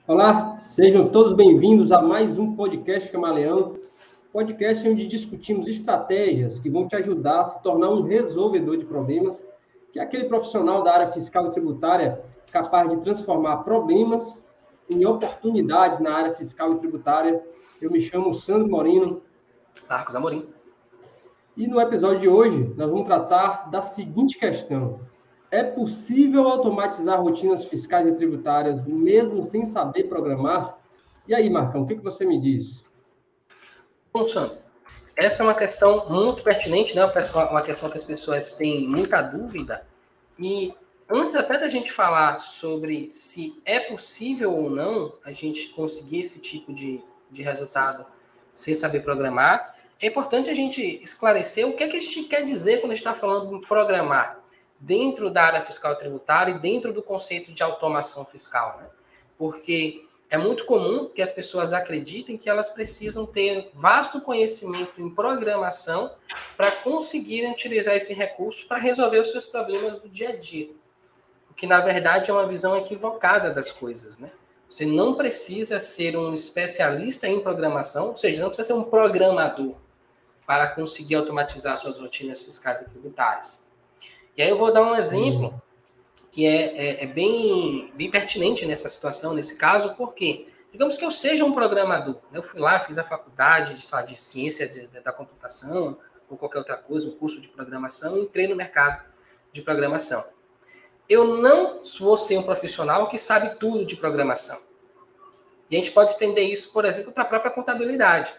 Olá, sejam todos bem-vindos a mais um podcast Camaleão, podcast onde discutimos estratégias que vão te ajudar a se tornar um resolvedor de problemas, que é aquele profissional da área fiscal e tributária capaz de transformar problemas em oportunidades na área fiscal e tributária. Eu me chamo Sandro Morino. Marcos Amorim. E no episódio de hoje, nós vamos tratar da seguinte questão: é possível automatizar rotinas fiscais e tributárias mesmo sem saber programar? E aí, Marcão, o que você me diz? Bom, Sandro, essa é uma questão muito pertinente, né? Uma questão que as pessoas têm muita dúvida. E antes até da gente falar sobre se é possível ou não a gente conseguir esse tipo de resultado sem saber programar, é importante a gente esclarecer o que é que a gente quer dizer quando a gente está falando de programar dentro da área fiscal e tributária e dentro do conceito de automação fiscal, né? Porque é muito comum que as pessoas acreditem que elas precisam ter vasto conhecimento em programação para conseguirem utilizar esse recurso para resolver os seus problemas do dia a dia. O que, na verdade, é uma visão equivocada das coisas, né? Você não precisa ser um especialista em programação, ou seja, não precisa ser um programador para conseguir automatizar suas rotinas fiscais e tributárias. E aí eu vou dar um exemplo que é bem pertinente nessa situação, nesse caso, porque digamos que eu seja um programador, eu fui lá, fiz a faculdade de ciência da computação ou qualquer outra coisa, um curso de programação, entrei no mercado de programação. Eu não vou ser um profissional que sabe tudo de programação. E a gente pode estender isso, por exemplo, para a própria contabilidade.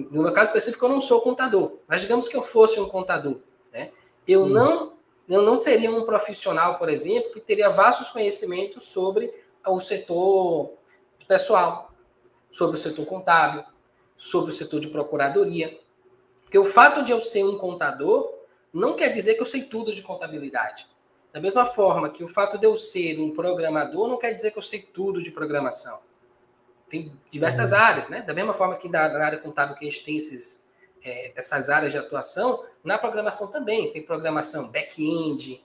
No meu caso específico, eu não sou contador, mas digamos que eu fosse um contador, né? Eu não seria um profissional, por exemplo, que teria vastos conhecimentos sobre o setor pessoal, sobre o setor contábil, sobre o setor de procuradoria. Porque o fato de eu ser um contador não quer dizer que eu sei tudo de contabilidade. Da mesma forma que o fato de eu ser um programador não quer dizer que eu sei tudo de programação. Tem diversas áreas, né? Da mesma forma que na área contábil que a gente tem essas áreas de atuação, na programação também. Tem programação back-end,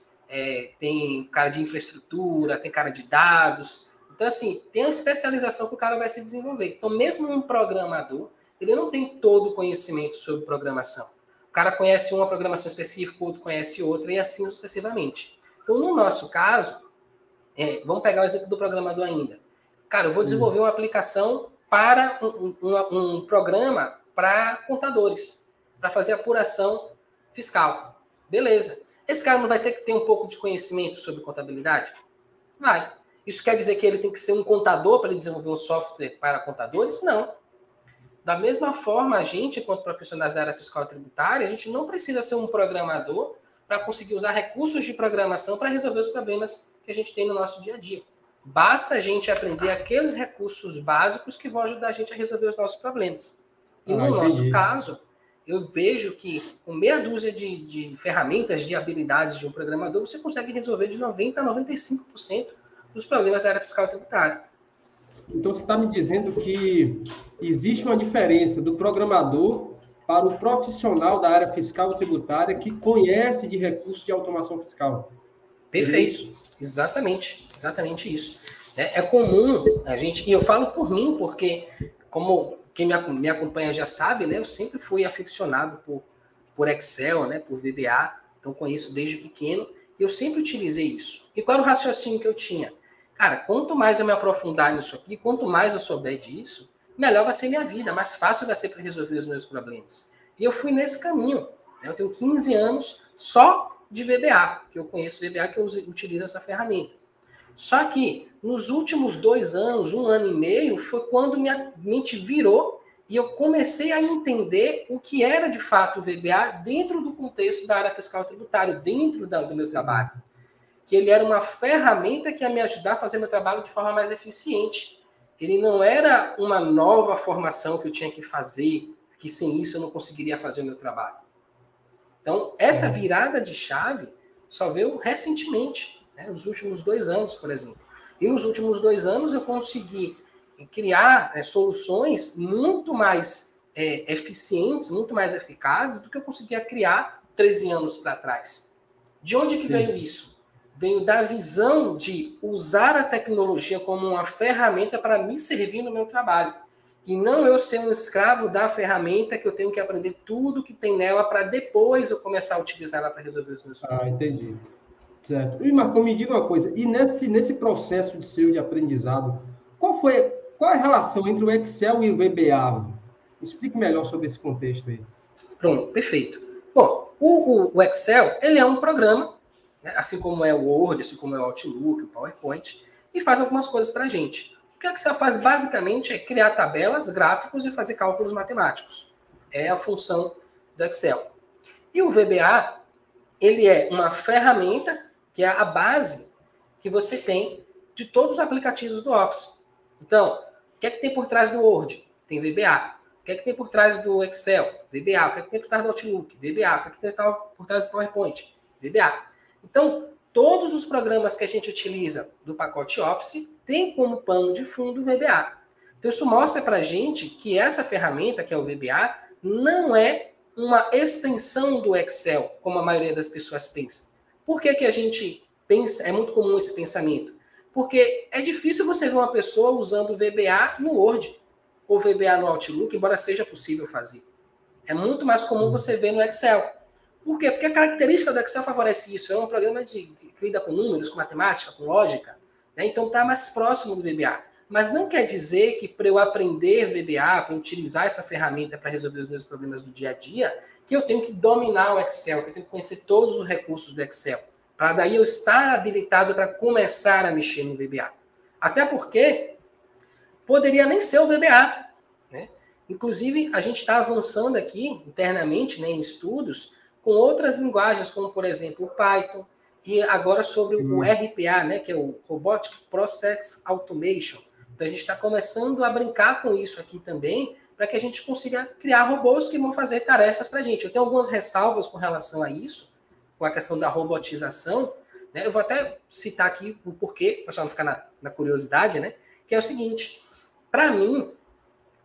tem cara de infraestrutura, tem cara de dados. Então, assim, tem uma especialização que o cara vai se desenvolver. Então, mesmo um programador, ele não tem todo o conhecimento sobre programação. O cara conhece uma programação específica, o outro conhece outra, e assim sucessivamente. Então, no nosso caso, vamos pegar o exemplo do programador ainda. Cara, eu vou desenvolver uma aplicação para um programa para contadores, para fazer apuração fiscal. Beleza. Esse cara não vai ter que ter um pouco de conhecimento sobre contabilidade? Vai. Isso quer dizer que ele tem que ser um contador para ele desenvolver um software para contadores? Não. Da mesma forma, a gente, enquanto profissionais da área fiscal e tributária, a gente não precisa ser um programador para conseguir usar recursos de programação para resolver os problemas que a gente tem no nosso dia a dia. Basta a gente aprender aqueles recursos básicos que vão ajudar a gente a resolver os nossos problemas. E no nosso caso, eu vejo que com meia dúzia de ferramentas, de habilidades de um programador, você consegue resolver de 90% a 95% dos problemas da área fiscal e tributária. Então, você está me dizendo que existe uma diferença do programador para o profissional da área fiscal e tributária que conhece de recursos de automação fiscal. Perfeito. Exatamente isso. É comum a gente, e eu falo por mim, porque como quem me acompanha já sabe, né, eu sempre fui aficionado por Excel, né, por VBA, então conheço desde pequeno, e eu sempre utilizei isso. E qual era o raciocínio que eu tinha? Cara, quanto mais eu me aprofundar nisso aqui, quanto mais eu souber disso, melhor vai ser minha vida, mais fácil vai ser para resolver os meus problemas. E eu fui nesse caminho. Né? Eu tenho 15 anos só de VBA, que eu conheço VBA, que eu utilizo essa ferramenta. Só que nos últimos 2 anos, 1 ano e meio, foi quando minha mente virou e eu comecei a entender o que era de fato o VBA dentro do contexto da área fiscal e tributária, dentro do meu trabalho. Que ele era uma ferramenta que ia me ajudar a fazer meu trabalho de forma mais eficiente. Ele não era uma nova formação que eu tinha que fazer, que sem isso eu não conseguiria fazer o meu trabalho. Então, essa virada de chave só veio recentemente, né, nos últimos 2 anos, por exemplo. E nos últimos 2 anos eu consegui criar soluções muito mais eficientes, muito mais eficazes do que eu conseguia criar 13 anos para trás. De onde que veio isso? veio da visão de usar a tecnologia como uma ferramenta para me servir no meu trabalho. E não eu ser um escravo da ferramenta que eu tenho que aprender tudo que tem nela para depois eu começar a utilizar ela para resolver os meus problemas. Entendi. Certo. E, Marcão, me diga uma coisa. E nesse processo de aprendizado, qual é a relação entre o Excel e o VBA? Explique melhor sobre esse contexto aí. Pronto, perfeito. Bom, o Excel, ele é um programa, né, assim como é o Word, assim como é o Outlook, o PowerPoint, e faz algumas coisas para a gente. O que o Excel faz basicamente é criar tabelas, gráficos e fazer cálculos matemáticos. É a função do Excel. E o VBA, ele é uma ferramenta que é a base que você tem de todos os aplicativos do Office. Então, o que é que tem por trás do Word? Tem VBA. O que é que tem por trás do Excel? VBA. O que é que tem por trás do Outlook? VBA. O que é que tem por trás do PowerPoint? VBA. Então, todos os programas que a gente utiliza do pacote Office têm como pano de fundo o VBA. Então, isso mostra para a gente que essa ferramenta, que é o VBA, não é uma extensão do Excel, como a maioria das pessoas pensa. Por que a gente pensa, é muito comum esse pensamento? Porque é difícil você ver uma pessoa usando o VBA no Word ou VBA no Outlook, embora seja possível fazer. É muito mais comum você ver no Excel. Por quê? Porque a característica do Excel favorece isso. É um programa que lida com números, com matemática, com lógica, né? Então está mais próximo do VBA. Mas não quer dizer que para eu aprender VBA, para utilizar essa ferramenta para resolver os meus problemas do dia a dia, que eu tenho que dominar o Excel, que eu tenho que conhecer todos os recursos do Excel, para daí eu estar habilitado para começar a mexer no VBA. Até porque poderia nem ser o VBA, né? Inclusive, a gente está avançando aqui internamente, né, em estudos com outras linguagens, como, por exemplo, o Python, e agora sobre o RPA, né, que é o Robotic Process Automation. Então, a gente está começando a brincar com isso aqui também, para que a gente consiga criar robôs que vão fazer tarefas para a gente. Eu tenho algumas ressalvas com relação a isso, com a questão da robotização, né? Eu vou até citar aqui o porquê, para o pessoal não ficar na curiosidade, né? Que é o seguinte, para mim,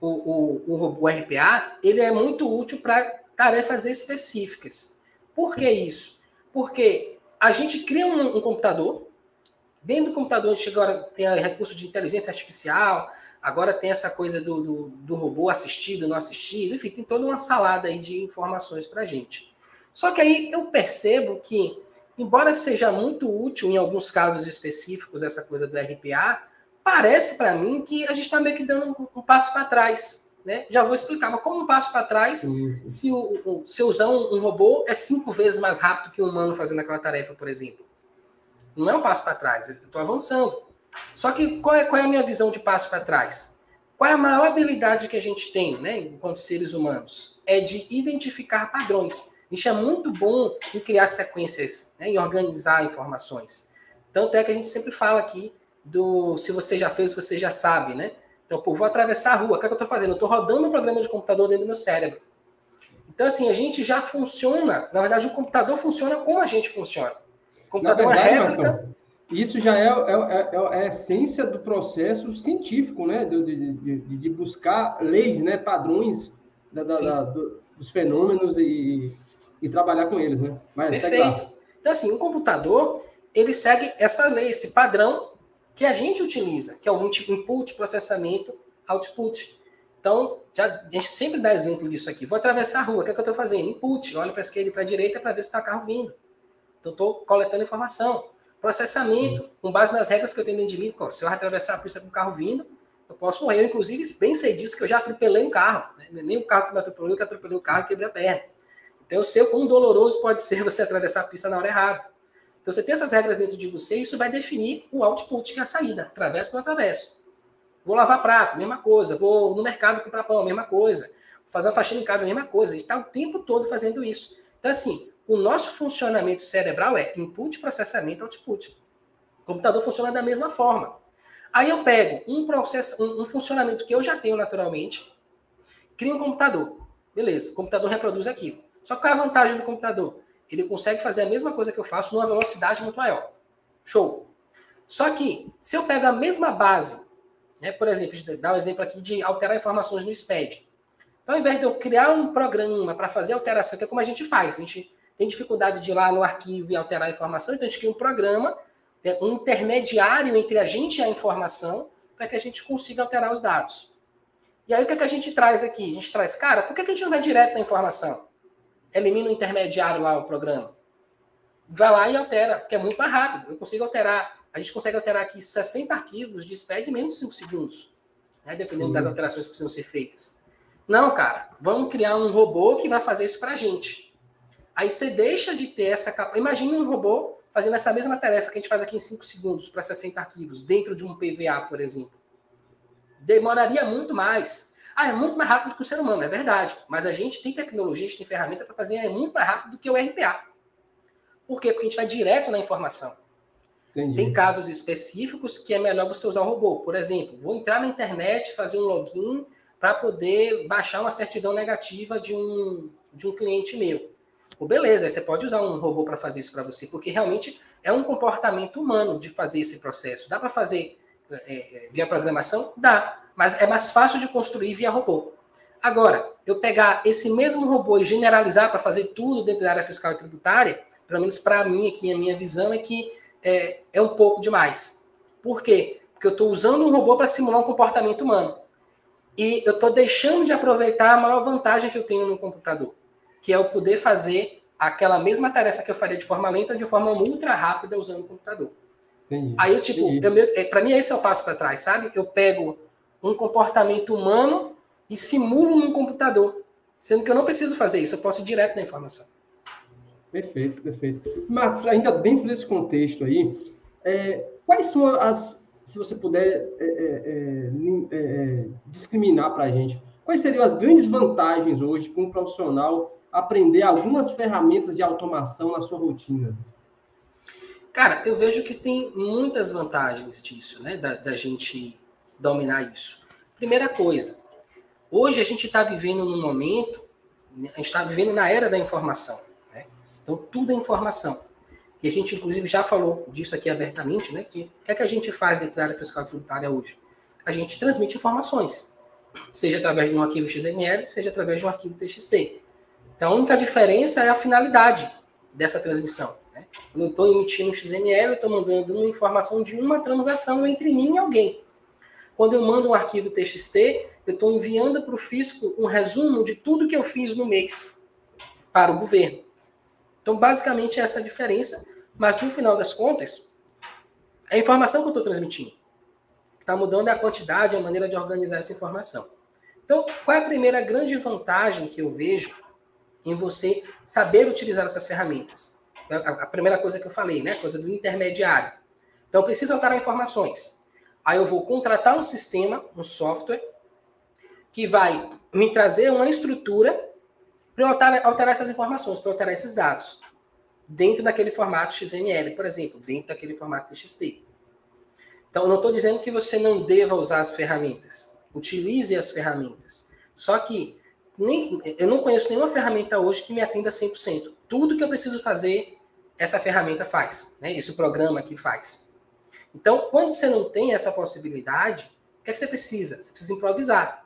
o RPA, ele é muito útil para tarefas específicas. Por que isso? Porque a gente cria um computador, dentro do computador a gente agora tem recurso de inteligência artificial, agora tem essa coisa do robô assistido, não assistido, enfim, tem toda uma salada aí de informações para a gente. Só que aí eu percebo que, embora seja muito útil em alguns casos específicos essa coisa do RPA, parece para mim que a gente está meio que dando um passo para trás, né? Já vou explicar, mas como um passo para trás, se eu usar um robô é 5 vezes mais rápido que um humano fazendo aquela tarefa, por exemplo. Não é um passo para trás, eu estou avançando. Só que qual é a minha visão de passo para trás? Qual é a maior habilidade que a gente tem, né, enquanto seres humanos? É de identificar padrões. A gente é muito bom em criar sequências, né, em organizar informações. Tanto é que a gente sempre fala aqui se você já fez, você já sabe, né? Então, vou atravessar a rua, o que é que eu estou fazendo? Eu estou rodando um programa de computador dentro do meu cérebro. Então, assim, a gente já funciona, na verdade, o computador funciona como a gente funciona. O computador é réplica... Marcão, isso já é a essência do processo científico, né? De buscar leis, né? Padrões dos fenômenos e trabalhar com eles, né? Perfeito. Então, assim, o computador, ele segue essa lei, esse padrão que a gente utiliza, que é o input, processamento, output. Então, a gente sempre dá exemplo disso aqui. Vou atravessar a rua, o que é que eu estou fazendo? Input, olho para a esquerda e para a direita para ver se está carro vindo. Então, estou coletando informação. Processamento, com base nas regras que eu tenho dentro de mim. Se eu atravessar a pista com o carro vindo, eu posso morrer. Eu, inclusive, bem sei disso, que eu já atropelei um carro. Né? Nem o carro que me atropelou, eu que atropelei o carro e quebrei a perna. Então, eu sei quão doloroso pode ser você atravessar a pista na hora errada. Então, você tem essas regras dentro de você e isso vai definir o output, que é a saída. Atravesso ou não atravesso. Vou lavar prato, mesma coisa. Vou no mercado comprar pão, mesma coisa. Vou fazer uma faxina em casa, mesma coisa. A gente está o tempo todo fazendo isso. Então, assim, o nosso funcionamento cerebral é input, processamento, output. O computador funciona da mesma forma. Aí eu pego um funcionamento que eu já tenho naturalmente, crio um computador. Beleza, o computador reproduz aquilo. Só que qual é a vantagem do computador? Ele consegue fazer a mesma coisa que eu faço numa velocidade muito maior. Show! Só que, se eu pego a mesma base, né, por exemplo, dar um exemplo aqui de alterar informações no SPED. Então, ao invés de eu criar um programa para fazer alteração, que é como a gente faz, a gente tem dificuldade de ir lá no arquivo e alterar a informação, então a gente cria um programa, um intermediário entre a gente e a informação, para que a gente consiga alterar os dados. E aí o que a gente traz aqui? A gente traz, cara, por que a gente não vai direto na informação? Elimina o intermediário lá, o programa. Vai lá e altera, porque é muito mais rápido. A gente consegue alterar aqui 60 arquivos de SPED em menos de 5 segundos, né, dependendo das alterações que precisam ser feitas. Não, cara, vamos criar um robô que vai fazer isso pra gente. Aí você deixa de ter essa capacidade. Imagine um robô fazendo essa mesma tarefa que a gente faz aqui em 5 segundos para 60 arquivos, dentro de um PVA, por exemplo. Demoraria muito mais. É muito mais rápido que o ser humano, é verdade. Mas a gente tem tecnologia, a gente tem ferramenta para fazer muito mais rápido do que o RPA. Por quê? Porque a gente vai direto na informação. Entendi. Tem casos específicos que é melhor você usar o robô. Por exemplo, vou entrar na internet, fazer um login para poder baixar uma certidão negativa de um cliente meu. Beleza, aí você pode usar um robô para fazer isso para você, porque realmente é um comportamento humano de fazer esse processo. Dá para fazer via programação? Dá, mas é mais fácil de construir via robô. Agora, eu pegar esse mesmo robô e generalizar para fazer tudo dentro da área fiscal e tributária, pelo menos para mim aqui, a minha visão é que é um pouco demais. Por quê? Porque eu estou usando um robô para simular um comportamento humano. E eu estou deixando de aproveitar a maior vantagem que eu tenho no computador, que é eu poder fazer aquela mesma tarefa que eu faria de forma lenta, de forma ultra rápida usando o computador. Entendi. Aí, para mim, esse é o passo para trás, sabe? Eu pego um comportamento humano e simulo num computador, sendo que eu não preciso fazer isso, eu posso ir direto na informação. Perfeito, perfeito. Marcos, ainda dentro desse contexto aí, quais são se você puder discriminar para a gente, quais seriam as grandes vantagens hoje para um profissional aprender algumas ferramentas de automação na sua rotina? Cara, eu vejo que tem muitas vantagens disso, né? Da gente dominar isso. Primeira coisa, hoje a gente está vivendo num momento, a gente está vivendo na era da informação, né? Então, tudo é informação. E a gente, inclusive, já falou disso aqui abertamente, né? Que o que é que a gente faz dentro da área fiscal tributária hoje? A gente transmite informações, seja através de um arquivo XML, seja através de um arquivo TXT. Então, a única diferença é a finalidade dessa transmissão, né? Eu não estou emitindo um XML, eu estou mandando uma informação de uma transação entre mim e alguém. Quando eu mando um arquivo TXT, eu estou enviando para o fisco um resumo de tudo que eu fiz no mês para o governo. Então, basicamente, é essa a diferença, mas no final das contas, é a informação que eu estou transmitindo. Está mudando a quantidade, a maneira de organizar essa informação. Então, qual é a primeira grande vantagem que eu vejo em você saber utilizar essas ferramentas? A primeira coisa que eu falei, né? A coisa do intermediário. Então, eu preciso alterar informações. Aí eu vou contratar um sistema, um software, que vai me trazer uma estrutura para eu alterar essas informações, para eu alterar esses dados. Dentro daquele formato XML, por exemplo, dentro daquele formato TXT. Então, eu não estou dizendo que você não deva usar as ferramentas. Utilize as ferramentas. Só que eu não conheço nenhuma ferramenta hoje que me atenda 100%. Tudo que eu preciso fazer, essa ferramenta faz, né? Esse programa aqui faz. Então, quando você não tem essa possibilidade, o que é que você precisa? Você precisa improvisar.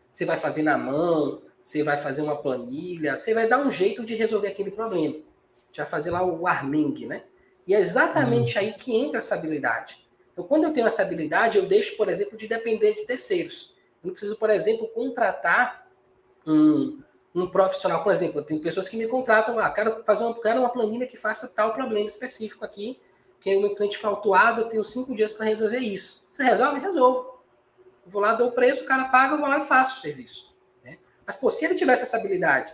Você vai fazer na mão, você vai fazer uma planilha, você vai dar um jeito de resolver aquele problema. Você vai fazer lá o Arming, né? E é exatamente aí que entra essa habilidade. Então, quando eu tenho essa habilidade, eu deixo, por exemplo, de depender de terceiros. Eu não preciso, por exemplo, contratar um profissional. Por exemplo, tem pessoas que me contratam, quero uma planilha que faça tal problema específico aqui, que o meu cliente foi autuado, eu tenho 5 dias para resolver isso. Você resolve? Resolvo. Eu vou lá, dou o preço, o cara paga, eu vou lá e faço o serviço. Né? Mas, pô, se ele tivesse essa habilidade,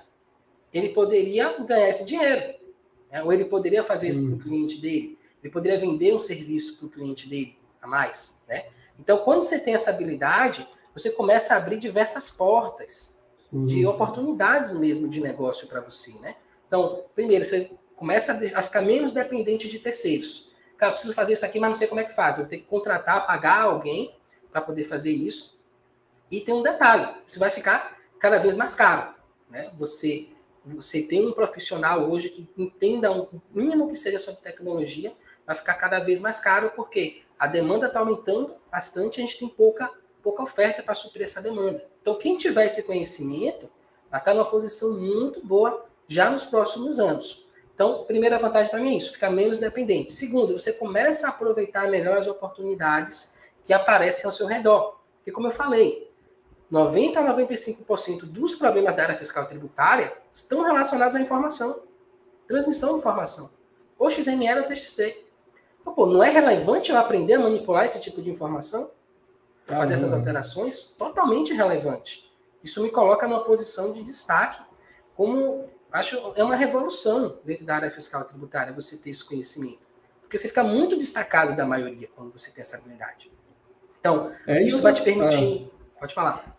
ele poderia ganhar esse dinheiro. Né? Ou ele poderia fazer isso para o cliente dele. Ele poderia vender um serviço para o cliente dele a mais. Né? Então, quando você tem essa habilidade, você começa a abrir diversas portas de oportunidades mesmo de negócio para você. Né? Então, primeiro, você começa a ficar menos dependente de terceiros. Cara, eu preciso fazer isso aqui, mas não sei como é que faz. Eu vou ter que contratar, pagar alguém para poder fazer isso. E tem um detalhe, isso vai ficar cada vez mais caro. Né? Você tem um profissional hoje que entenda um mínimo que seja sobre tecnologia, vai ficar cada vez mais caro, porque a demanda está aumentando bastante, a gente tem pouca oferta para suprir essa demanda. Então, quem tiver esse conhecimento vai estar numa posição muito boa já nos próximos anos. Então, primeira vantagem para mim é isso, ficar menos dependente. Segundo, você começa a aproveitar melhor as oportunidades que aparecem ao seu redor. Porque, como eu falei, 90% a 95% dos problemas da área fiscal e tributária estão relacionados à informação, transmissão de informação, ou XML ou TXT. Então, pô, não é relevante eu aprender a manipular esse tipo de informação? Fazer essas alterações? Totalmente relevante. Isso me coloca numa posição de destaque, como acho é uma revolução dentro da área fiscal e tributária você ter esse conhecimento. Porque você fica muito destacado da maioria quando você tem essa habilidade. Então, isso vai te permitir... Pode falar.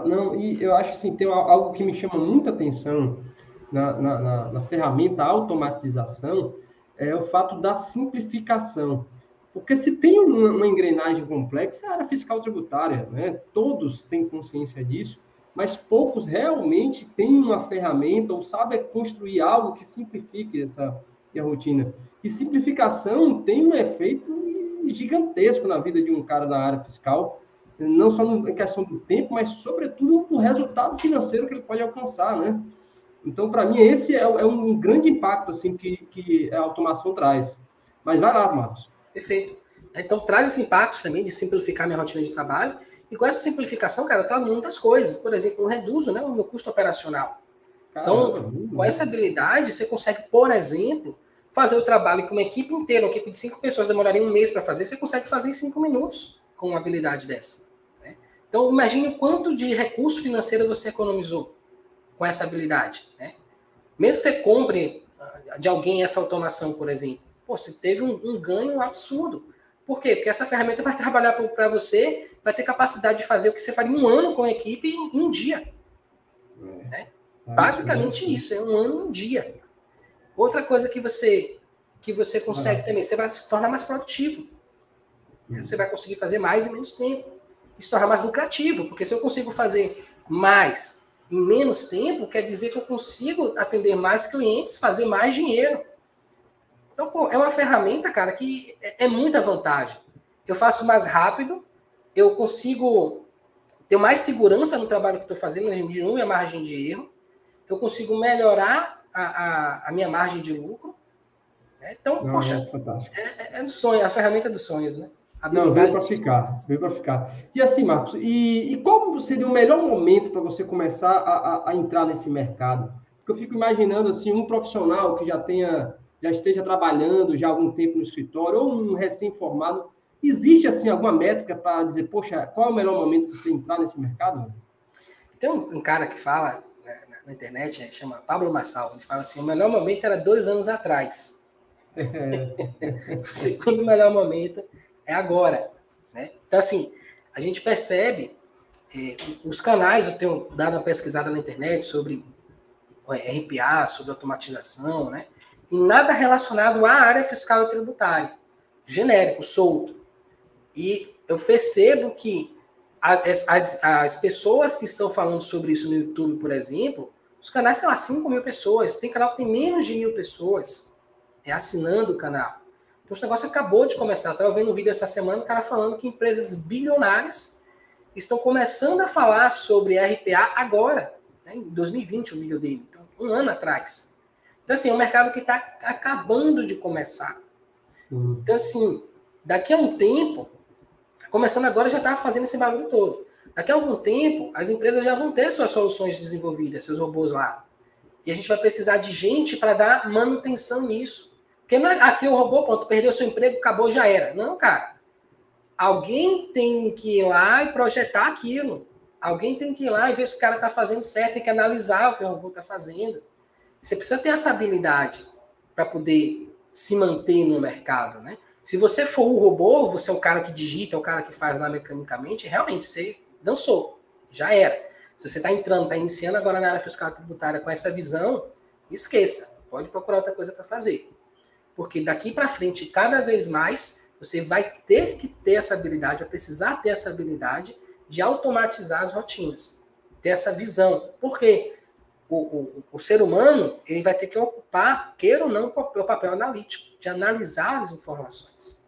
Não, e eu acho assim, tem algo que me chama muita atenção na ferramenta automatização, é o fato da simplificação. Porque se tem uma engrenagem complexa, é a área fiscal tributária, né? Todos têm consciência disso, mas poucos realmente têm uma ferramenta ou sabem construir algo que simplifique a rotina. E simplificação tem um efeito gigantesco na vida de um cara da área fiscal, não só em questão do tempo, mas, sobretudo, no resultado financeiro que ele pode alcançar, né? Então, para mim, esse é um grande impacto assim, que a automação traz. Mas vai lá, Marcos. Perfeito. Então, traz esse impacto também de simplificar minha rotina de trabalho. E com essa simplificação, cara, traz muitas coisas. Por exemplo, eu reduzo, né, o meu custo operacional. Então, com essa habilidade, você consegue, por exemplo, fazer o trabalho que uma equipe inteira, uma equipe de 5 pessoas demoraria um mês para fazer, você consegue fazer em 5 minutos com uma habilidade dessa. Né? Então, imagine o quanto de recurso financeiro você economizou com essa habilidade. Né? Mesmo que você compre de alguém essa automação, por exemplo, pô, você teve um ganho absurdo. Por quê? Porque essa ferramenta vai trabalhar para você, vai ter capacidade de fazer o que você faria em um ano com a equipe em um dia. Né? Basicamente isso, é um ano em um dia. Outra coisa que você consegue também, você vai se tornar mais produtivo. Você vai conseguir fazer mais em menos tempo. E se tornar mais lucrativo, porque se eu consigo fazer mais em menos tempo, quer dizer que eu consigo atender mais clientes, fazer mais dinheiro. Então, pô, é uma ferramenta, cara, que é muita vantagem. Eu faço mais rápido, eu consigo ter mais segurança no trabalho que estou fazendo, diminui a margem de erro, eu consigo melhorar a minha margem de lucro. Né? Então, poxa, é do sonho, a ferramenta dos sonhos, né? Não, veio para ficar. E assim, Marcos, e qual seria o melhor momento para você começar a entrar nesse mercado? Porque eu fico imaginando, assim, um profissional que já esteja trabalhando já há algum tempo no escritório, ou um recém-formado, existe, assim, alguma métrica para dizer, poxa, qual é o melhor momento para você entrar nesse mercado? Tem um cara que fala na internet, chama Pablo Marçal, ele fala assim, o melhor momento era 2 anos atrás. O segundo melhor momento é agora. Né? Então, assim, a gente percebe os canais, eu tenho dado uma pesquisada na internet sobre RPA, sobre automatização, né? E nada relacionado à área fiscal e tributária. Genérico, solto. E eu percebo que as pessoas que estão falando sobre isso no YouTube, por exemplo, os canais têm lá 5 mil pessoas, tem canal que tem menos de 1.000 pessoas assinando o canal. Então, esse negócio acabou de começar. Eu estava vendo um vídeo essa semana, o cara falando que empresas bilionárias estão começando a falar sobre RPA agora, né? Em 2020 o vídeo dele, então, 1 ano atrás. Então, assim, é um mercado que está acabando de começar. Sim. Então, assim, daqui a um tempo, começando agora, já está fazendo esse barulho todo. Daqui a algum tempo, as empresas já vão ter suas soluções desenvolvidas, seus robôs lá. E a gente vai precisar de gente para dar manutenção nisso. Porque não é aqui o robô, pronto, perdeu seu emprego, acabou, já era. Não, cara. Alguém tem que ir lá e projetar aquilo. Alguém tem que ir lá e ver se o cara está fazendo certo, tem que analisar o que o robô está fazendo. Você precisa ter essa habilidade para poder se manter no mercado, né? Se você for o robô, você é o cara que digita, é o cara que faz lá mecanicamente, realmente você dançou, já era. Se você está entrando, está iniciando agora na área fiscal e tributária com essa visão, esqueça, pode procurar outra coisa para fazer. Porque daqui para frente, cada vez mais, você vai ter que ter essa habilidade, vai precisar ter essa habilidade de automatizar as rotinas, ter essa visão. Por quê? O ser humano, ele vai ter que ocupar, queira ou não, o papel analítico, de analisar as informações.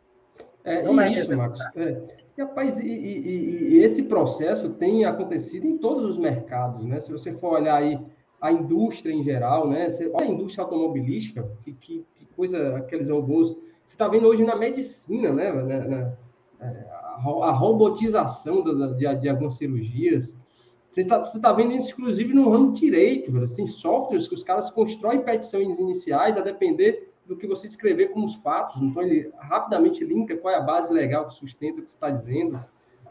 Não mais isso, Marcos. E, rapaz, e esse processo tem acontecido em todos os mercados, né? Se você for olhar aí a indústria em geral, né? Olha a indústria automobilística, que coisa, aqueles robôs. Você está vendo hoje na medicina, né? A robotização de algumas cirurgias. Você tá vendo isso, inclusive, no ramo direito, velho. Tem softwares que os caras constroem petições iniciais a depender do que você escrever como os fatos. Então, ele rapidamente linka qual é a base legal que sustenta o que você está dizendo.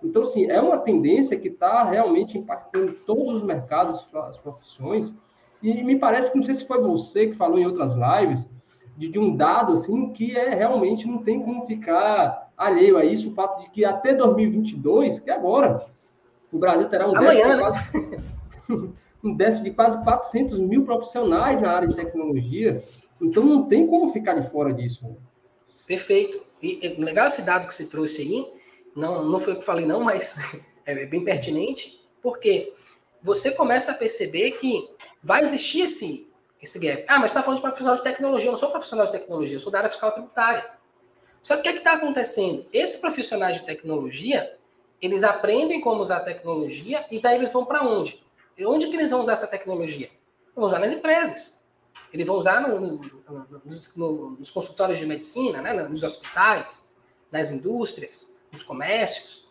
Então, assim, é uma tendência que está realmente impactando todos os mercados, as profissões. E me parece que, não sei se foi você que falou em outras lives, de um dado, assim, que realmente não tem como ficar alheio a isso, o fato de que até 2022, que é agora, o Brasil terá um déficit de quase 400 mil profissionais na área de tecnologia. Então, não tem como ficar de fora disso. Perfeito. E legal esse dado que você trouxe aí. Não foi o que eu falei, não, mas é bem pertinente, porque você começa a perceber que vai existir esse gap. Ah, mas você está falando de profissional de tecnologia. Eu não sou profissional de tecnologia, eu sou da área fiscal tributária. Só que o que está acontecendo? Esses profissionais de tecnologia, eles aprendem como usar a tecnologia e daí eles vão para onde? E onde que eles vão usar essa tecnologia? Vão usar nas empresas. Eles vão usar nos consultórios de medicina, né? Nos hospitais, nas indústrias, nos comércios.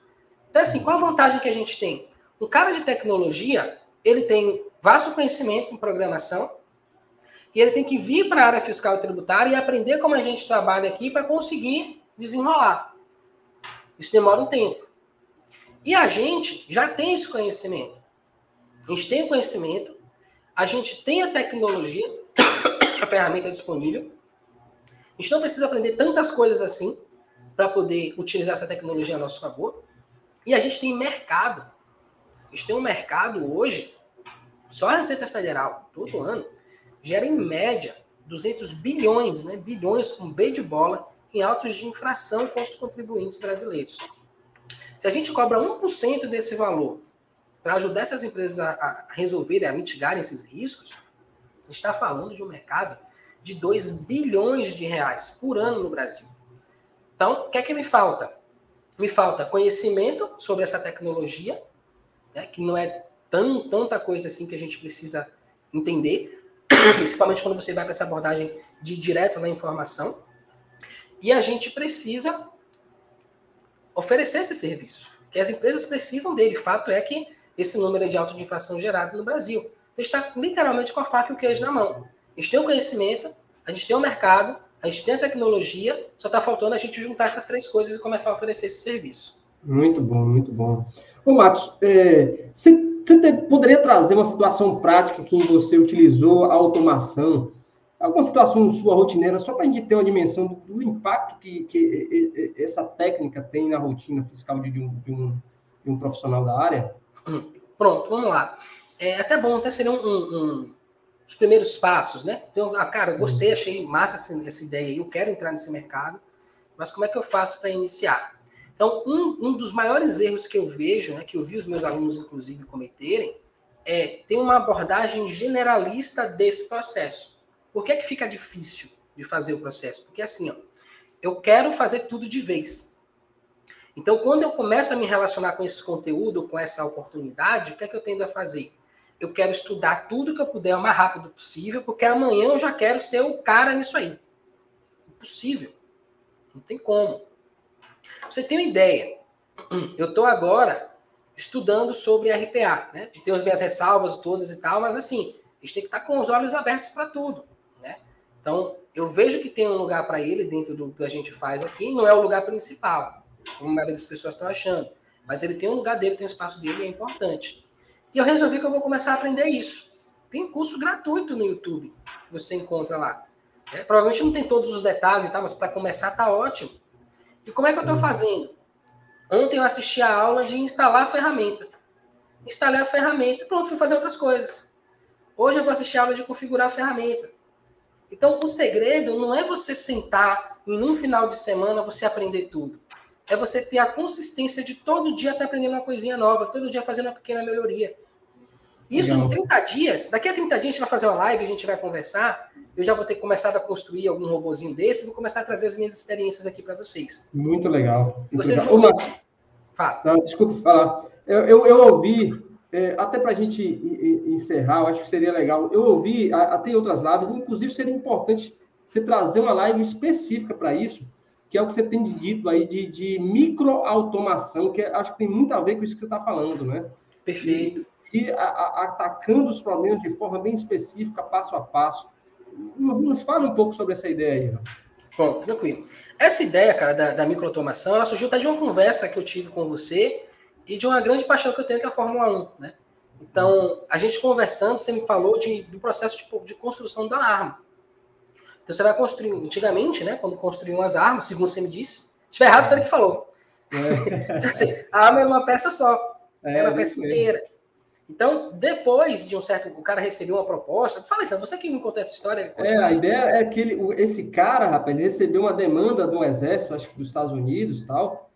Então, assim, qual a vantagem que a gente tem? O cara de tecnologia, ele tem vasto conhecimento em programação e ele tem que vir para a área fiscal e tributária e aprender como a gente trabalha aqui para conseguir desenrolar. Isso demora um tempo. E a gente já tem esse conhecimento. A gente tem o conhecimento, a gente tem a tecnologia, a ferramenta disponível. A gente não precisa aprender tantas coisas assim para poder utilizar essa tecnologia a nosso favor. E a gente tem mercado. A gente tem um mercado hoje, só a Receita Federal, todo ano, gera em média 200 bilhões, né? Bilhões com B de bola, em autos de infração contra os contribuintes brasileiros. Se a gente cobra 1% desse valor para ajudar essas empresas a resolverem, a mitigarem esses riscos, a gente está falando de um mercado de 2 bilhões de reais por ano no Brasil. Então, o que é que me falta? Me falta conhecimento sobre essa tecnologia, né, que não é tanta coisa assim que a gente precisa entender, principalmente quando você vai para essa abordagem de direto na informação. E a gente precisa oferecer esse serviço, que as empresas precisam dele. Fato é que esse número de auto de infração gerado no Brasil. Então, a gente está literalmente com a faca e o queijo na mão. A gente tem o conhecimento, a gente tem o mercado, a gente tem a tecnologia, só está faltando a gente juntar essas três coisas e começar a oferecer esse serviço. Muito bom, muito bom. Ô, Marcos, você poderia trazer uma situação prática que você utilizou a automação, alguma situação sua rotineira, só para a gente ter uma dimensão do impacto que essa técnica tem na rotina fiscal de um profissional da área? Pronto, vamos lá. É até bom, até seria os primeiros passos, né? Então, cara, eu gostei, achei massa essa ideia aí, eu quero entrar nesse mercado, mas como é que eu faço para iniciar? Então, um dos maiores erros que eu vejo, né, que eu vi os meus alunos, inclusive, cometerem, é ter uma abordagem generalista desse processo. Por que fica difícil de fazer o processo? Porque assim, ó, eu quero fazer tudo de vez. Então, quando eu começo a me relacionar com esse conteúdo, com essa oportunidade, o que é que eu tendo a fazer? Eu quero estudar tudo que eu puder o mais rápido possível, porque amanhã eu já quero ser o cara nisso aí. Impossível. Não tem como. Você tem uma ideia. Eu estou agora estudando sobre RPA, né? Tenho as minhas ressalvas todas e tal, mas assim, a gente tem que estar com os olhos abertos para tudo, né? Então, eu vejo que tem um lugar para ele dentro do que a gente faz aqui, não é o lugar principal, como a maioria das pessoas estão achando, mas ele tem um lugar dele, tem um espaço dele e é importante. E eu resolvi que eu vou começar a aprender isso. Tem curso gratuito no YouTube que você encontra lá. Provavelmente não tem todos os detalhes e tal, mas para começar tá ótimo. E como é que eu estou fazendo? Ontem eu assisti a aula de instalar a ferramenta. Instalei a ferramenta, pronto, fui fazer outras coisas. Hoje eu vou assistir a aula de configurar a ferramenta. Então, o segredo não é você sentar e num final de semana você aprender tudo. É você ter a consistência de todo dia estar aprendendo uma coisinha nova, todo dia fazendo uma pequena melhoria. Isso em 30 dias, daqui a 30 dias a gente vai fazer uma live, a gente vai conversar, eu já vou ter começado a construir algum robozinho desse, vou começar a trazer as minhas experiências aqui para vocês. Muito legal. Vocês vão ver. Fala. Não, desculpa falar. Eu ouvi até para a gente encerrar, eu acho que seria legal. Eu ouvi, tem outras lives, inclusive seria importante você trazer uma live específica para isso, que é o que você tem dito aí de microautomação, que acho que tem muito a ver com isso que você está falando, né? Perfeito. E atacando os problemas de forma bem específica, passo a passo. Nos fala um pouco sobre essa ideia aí. Bom, tranquilo. Essa ideia, cara, da microautomação, ela surgiu até de uma conversa que eu tive com você e de uma grande paixão que eu tenho, que é a Fórmula 1, né? Então, a gente conversando, você me falou do processo de construção da arma. Então, você vai construir, antigamente, né, quando construíam as armas, segundo você me disse, se estiver errado, foi ele que falou. Então, assim, a arma era uma peça só, era uma peça inteira. Então, depois de um certo... O cara recebeu uma proposta... Fala isso, você que me contou essa história... A ideia é que esse cara, rapaz, ele recebeu uma demanda do exército, acho que dos Estados Unidos e tal,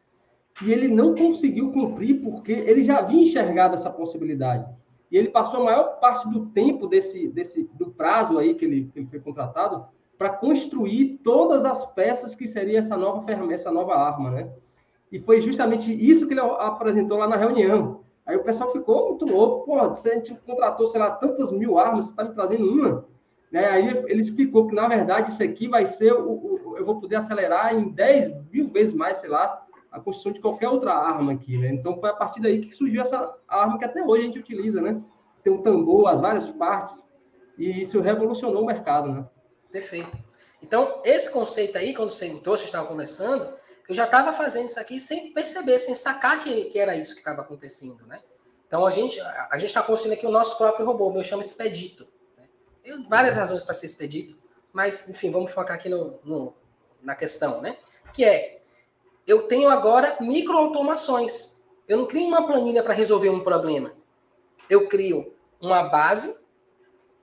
e ele não conseguiu cumprir porque ele já havia enxergado essa possibilidade. E ele passou a maior parte do tempo do prazo aí que ele foi contratado para construir todas as peças que seria essa nova ferramenta, essa nova arma, né? E foi justamente isso que ele apresentou lá na reunião. Aí o pessoal ficou muito louco. Porra, a gente contratou, sei lá, tantas mil armas, você está me trazendo uma? Né? Aí ele explicou que, na verdade, isso aqui vai ser... eu vou poder acelerar em 10 mil vezes mais, sei lá, a construção de qualquer outra arma aqui, né? Então, foi a partir daí que surgiu essa arma que até hoje a gente utiliza, né? Tem um tambor, as várias partes, e isso revolucionou o mercado, né? Perfeito. Então, esse conceito aí, quando você entrou, você estava conversando, eu já estava fazendo isso aqui sem perceber, sem sacar que era isso que estava acontecendo, né? Então, a gente está construindo aqui o nosso próprio robô, o meu chama Expedito. Né? Tem várias razões para ser Expedito, mas, enfim, vamos focar aqui na questão, né? Que é, eu tenho agora microautomações. Eu não crio uma planilha para resolver um problema. Eu crio uma base.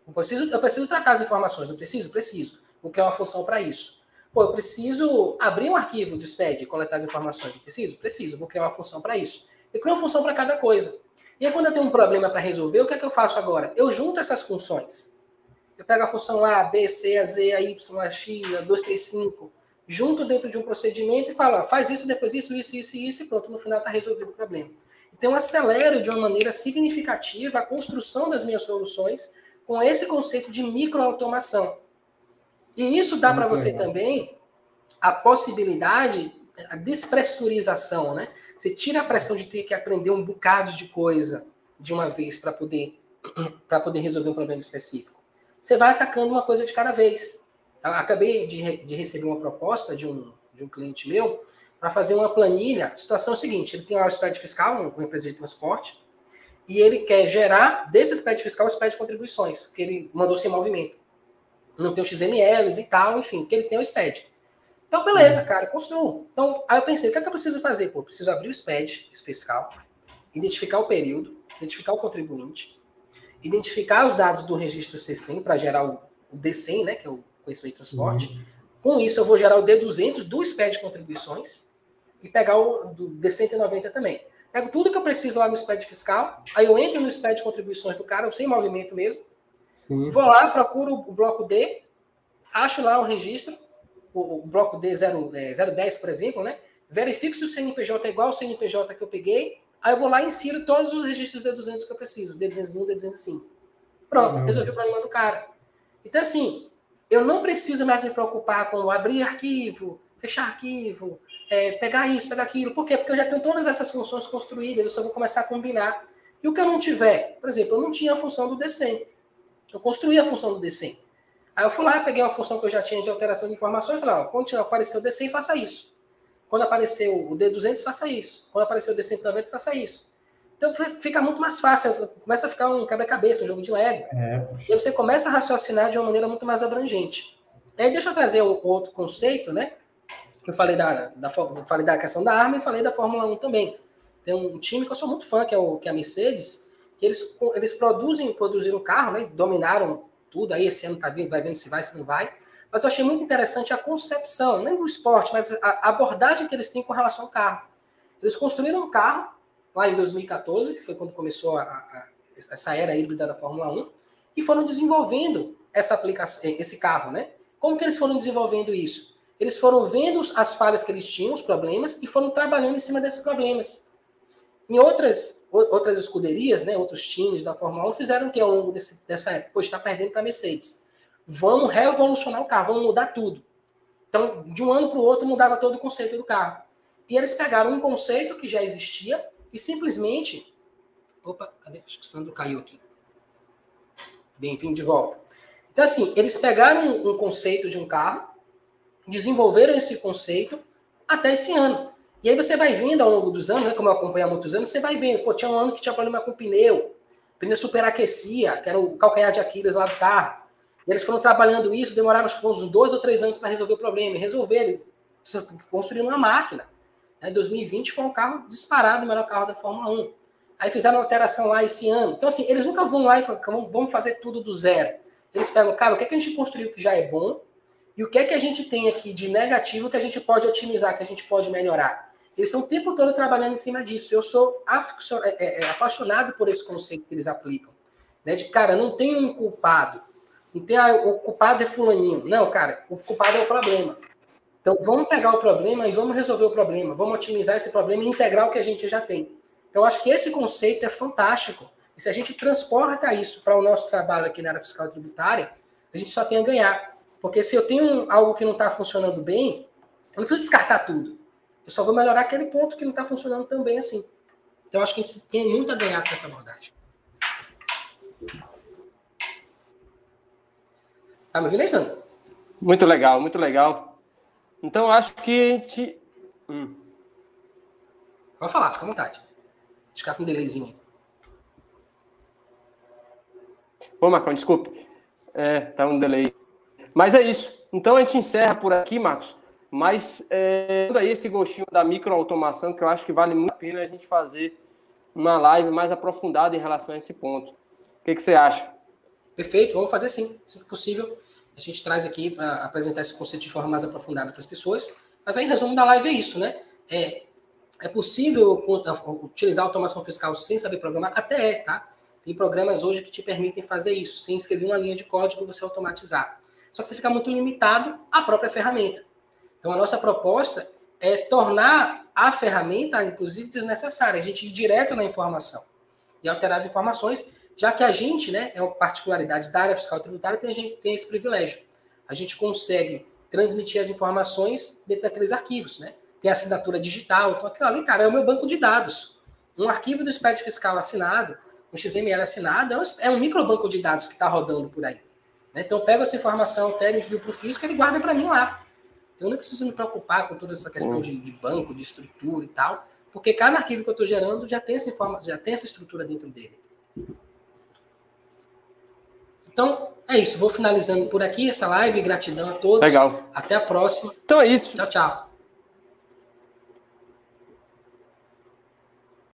Eu preciso tratar as informações. Não preciso? Preciso. Vou criar uma função para isso. Pô, eu preciso abrir um arquivo do SPED e coletar as informações. Não preciso? Preciso. Vou criar uma função para isso. Eu crio uma função para cada coisa. E aí, quando eu tenho um problema para resolver, o que é que eu faço agora? Eu junto essas funções. Eu pego a função A, B, C, A, Z, A, Y, A, X, A, 2, 3, 5, junto dentro de um procedimento e falo, ó, faz isso, depois isso, e pronto, no final está resolvido o problema. Então, eu acelero de uma maneira significativa a construção das minhas soluções com esse conceito de microautomação. E isso dá para você também a possibilidade, a despressurização, né? Você tira a pressão de ter que aprender um bocado de coisa de uma vez para poder resolver um problema específico. Você vai atacando uma coisa de cada vez. Eu acabei de receber uma proposta de um cliente meu para fazer uma planilha. A situação é a seguinte, ele tem lá o SPED fiscal, uma empresa de transporte, e ele quer gerar desse SPED fiscal o SPED de contribuições, que ele mandou sem movimento. Não tem os XMLs e tal, enfim, que ele tem o SPED. Então, beleza, cara, construo. Então, aí eu pensei, o que é que eu preciso fazer? Pô, eu preciso abrir o SPED fiscal, identificar o período, identificar o contribuinte, identificar os dados do registro C100 para gerar o D100, né, que é o conhecimento de transporte. Com isso, eu vou gerar o D200 do SPED de contribuições e pegar o do D190 também. Pego tudo que eu preciso lá no SPED fiscal, aí eu entro no SPED de contribuições do cara, sem movimento mesmo, sim. Vou lá, procuro o bloco D, acho lá o registro, o bloco D 010, por exemplo, né? Verifico se o CNPJ é igual ao CNPJ que eu peguei, aí eu vou lá e insiro todos os registros D200 que eu preciso, D201, D205. Pronto, resolvi o problema do cara. Então, assim, eu não preciso mais me preocupar com abrir arquivo, fechar arquivo, pegar isso, pegar aquilo. Por quê? Porque eu já tenho todas essas funções construídas, eu só vou começar a combinar. E o que eu não tiver? Por exemplo, eu não tinha a função do D100. Eu construí a função do D100. Aí eu fui lá, peguei uma função que eu já tinha de alteração de informações e falei, ó, quando aparecer o D100, faça isso. Quando aparecer o D200, faça isso. Quando aparecer o D190, faça isso. Então fica muito mais fácil. Começa a ficar um quebra-cabeça, um jogo de Lego. E aí você começa a raciocinar de uma maneira muito mais abrangente. E aí deixa eu trazer o outro conceito, né? Eu falei falei da questão da arma e falei da Fórmula 1 também. Tem um time que eu sou muito fã, que é a Mercedes, que eles produziram carro, né? Dominaram tudo. Aí esse ano vai vendo se vai, se não vai. Mas eu achei muito interessante a concepção, nem do esporte, mas a abordagem que eles têm com relação ao carro. Eles construíram um carro lá em 2014, que foi quando começou essa era híbrida da Fórmula 1, e foram desenvolvendo esse carro, né? Como que eles foram desenvolvendo isso? Eles foram vendo as falhas que eles tinham, os problemas, e foram trabalhando em cima desses problemas. Em outras escuderias, né, outros times da Fórmula 1 fizeram o que ao longo dessa época? Pô, está perdendo para a Mercedes. Vamos revolucionar o carro, vamos mudar tudo. Então, de um ano para o outro, mudava todo o conceito do carro. E eles pegaram um conceito que já existia e simplesmente... Opa, cadê? Acho que o Sandro caiu aqui. Bem-vindo de volta. Então, assim, eles pegaram um conceito de um carro, desenvolveram esse conceito até esse ano. E aí você vai vendo ao longo dos anos, né, como eu acompanho há muitos anos, você vai vendo, pô, tinha um ano que tinha problema com o pneu superaquecia, que era o calcanhar de Aquiles lá do carro. E eles foram trabalhando isso, demoraram uns 2 ou 3 anos para resolver o problema. E resolveram, construindo uma máquina. Em 2020 foi um carro disparado, o melhor carro da Fórmula 1. Aí fizeram uma alteração lá esse ano. Então, assim, eles nunca vão lá e falam, vamos fazer tudo do zero. Eles pegam, cara, o que é que a gente construiu que já é bom e o que é que a gente tem aqui de negativo que a gente pode otimizar, que a gente pode melhorar. Eles estão o tempo todo trabalhando em cima disso. Eu sou apaixonado por esse conceito que eles aplicam. Né? De, cara, não tem um culpado. Não tem o culpado é fulaninho. Não, cara, o culpado é o problema. Então, vamos pegar o problema e vamos resolver o problema. Vamos otimizar esse problema e integrar o que a gente já tem. Então, acho que esse conceito é fantástico. E se a gente transporta isso para o nosso trabalho aqui na área fiscal e tributária, a gente só tem a ganhar. Porque se eu tenho algo que não está funcionando bem, eu não preciso descartar tudo. Eu só vou melhorar aquele ponto que não está funcionando tão bem assim. Então, acho que a gente tem muito a ganhar com essa abordagem. Tá me ouvindo aí, Sandro? Muito legal, muito legal. Então, acho que a gente... Pode falar, fica à vontade. Deixa eu ficar com um delayzinho. Ô, Marcão, desculpe. Tá um delay. Mas é isso. Então, a gente encerra por aqui, Marcos. Mas aí esse gostinho da microautomação, que eu acho que vale muito a pena a gente fazer uma live mais aprofundada em relação a esse ponto. O que você acha? Perfeito, vamos fazer sim. Se possível, a gente traz aqui para apresentar esse conceito de forma mais aprofundada para as pessoas. Mas aí, em resumo da live, é isso, né? É possível utilizar automação fiscal sem saber programar? Até tá? Tem programas hoje que te permitem fazer isso, sem escrever uma linha de código e você automatizar. Só que você fica muito limitado à própria ferramenta. Então, a nossa proposta é tornar a ferramenta, inclusive, desnecessária. A gente ir direto na informação e alterar as informações, já que a gente, né, é uma particularidade da área fiscal e tributária, a gente tem esse privilégio. A gente consegue transmitir as informações dentro daqueles arquivos, né? Tem assinatura digital, então aquilo ali, cara, é o meu banco de dados. Um arquivo do SPED fiscal assinado, um XML assinado, é um microbanco de dados que está rodando por aí. Né? Então, eu pego essa informação, até envio para o físico, ele guarda para mim lá. Então, eu não preciso me preocupar com toda essa questão de banco, de estrutura e tal, porque cada arquivo que eu estou gerando já tem essa estrutura dentro dele. Então, é isso. Vou finalizando por aqui essa live. Gratidão a todos. Legal. Até a próxima. Então é isso. Tchau, tchau.